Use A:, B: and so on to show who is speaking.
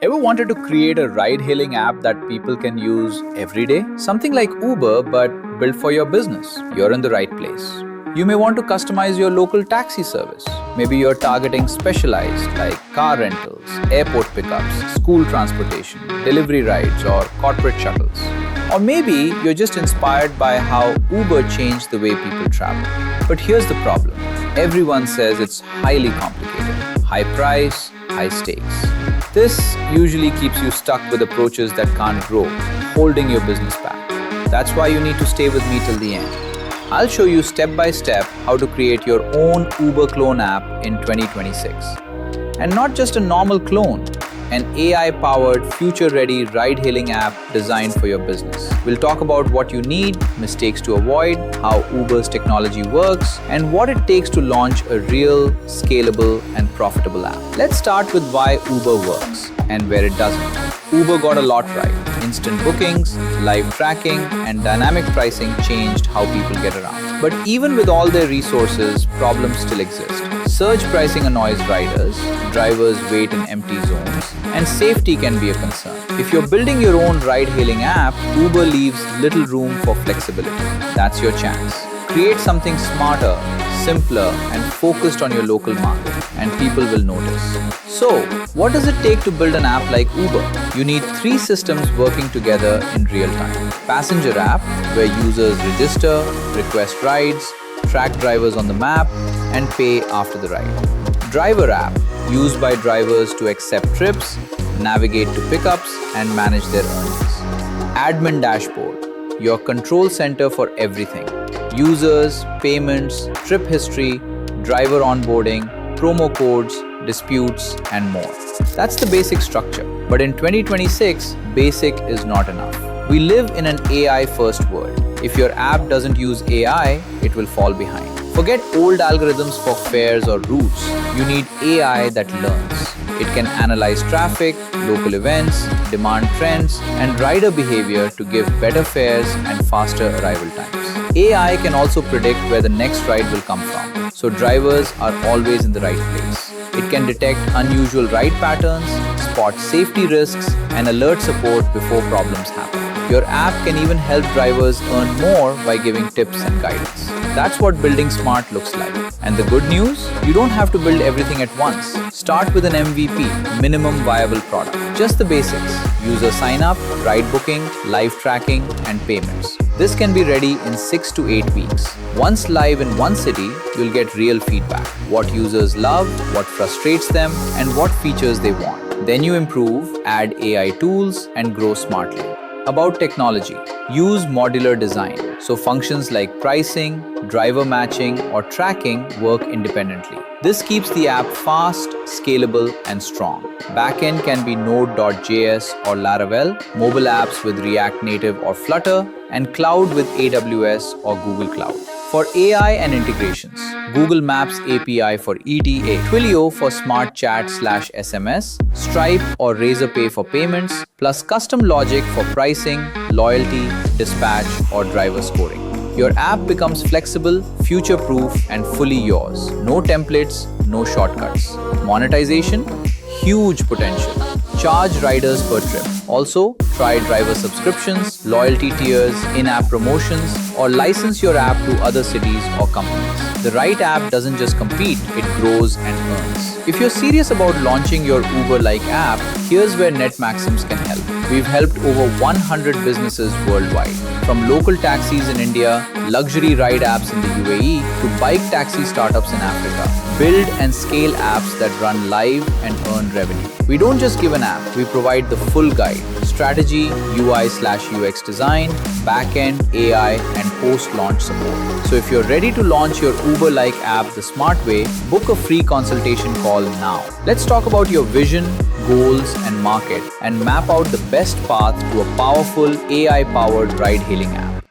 A: Ever wanted to create a ride-hailing app that people can use every day? Something like Uber but built for your business. You're in the right place. You may want to customize your local taxi service. Maybe you're targeting specialized like car rentals, airport pickups, school transportation, delivery rides, or corporate shuttles. Or maybe you're just inspired by how Uber changed the way people travel. But here's the problem. Everyone says it's highly complicated. High price, high stakes. This usually keeps you stuck with approaches that can't grow, holding your business back. That's why you need to stay with me till the end. I'll show you step by step how to create your own Uber clone app in 2026. And not just a normal clone, an AI-powered, future-ready ride-hailing app designed for your business. We'll talk about what you need, mistakes to avoid, how Uber's technology works, and what it takes to launch a real, scalable, and profitable app. Let's start with why Uber works and where it doesn't. Uber got a lot right. Instant bookings, live tracking, and dynamic pricing changed how people get around. But even with all their resources, problems still exist. Surge pricing annoys riders, drivers wait in empty zones, and safety can be a concern. If you're building your own ride-hailing app, Uber leaves little room for flexibility. That's your chance. Create something smarter, simpler, and focused on your local market, and people will notice. So, what does it take to build an app like Uber? You need 3 systems working together in real time. Passenger app, where users register, request rides, track drivers on the map, and pay after the ride. Driver app, used by drivers to accept trips, navigate to pickups, and manage their earnings. Admin dashboard, your control center for everything. Users, payments, trip history, driver onboarding, promo codes, disputes, and more. That's the basic structure. But in 2026, basic is not enough. We live in an AI-first world. If your app doesn't use AI, it will fall behind. Forget old algorithms for fares or routes. You need AI that learns. It can analyze traffic, local events, demand trends, and rider behavior to give better fares and faster arrival times. AI can also predict where the next ride will come from, so drivers are always in the right place. It can detect unusual ride patterns, spot safety risks, and alert support before problems happen. Your app can even help drivers earn more by giving tips and guidance. That's what building smart looks like. And the good news? You don't have to build everything at once. Start with an MVP, minimum viable product. Just the basics: user sign-up, ride booking, live tracking, and payments. This can be ready in 6 to 8 weeks. Once live in one city, you'll get real feedback. What users love, what frustrates them, and what features they want. Then you improve, add AI tools, and grow smartly. About technology, use modular design, so functions like pricing, driver matching, or tracking work independently. This keeps the app fast, scalable, and strong. Backend can be Node.js or Laravel, mobile apps with React Native or Flutter, and cloud with AWS or Google Cloud. For AI and integrations, Google Maps API for ETA, Twilio for smart chat/SMS, Stripe or Razorpay for payments, plus custom logic for pricing, loyalty, dispatch, or driver scoring. Your app becomes flexible, future-proof, and fully yours. No templates, no shortcuts. Monetization? Huge potential. Charge riders per trip. Also, try driver subscriptions, loyalty tiers, in-app promotions, or license your app to other cities or companies. The right app doesn't just compete, it grows and earns. If you're serious about launching your Uber-like app, here's where NetMaxims can help. We've helped over 100 businesses worldwide, from local taxis in India, luxury ride apps in the UAE, to bike taxi startups in Africa. Build and scale apps that run live and earn revenue. We don't just give an app, we provide the full guide: strategy, UI/UX design, backend, AI, and post-launch support. So if you're ready to launch your Uber-like app the smart way, book a free consultation call now. Let's talk about your vision, goals, and market, and map out the best path to a powerful AI-powered ride-hailing app.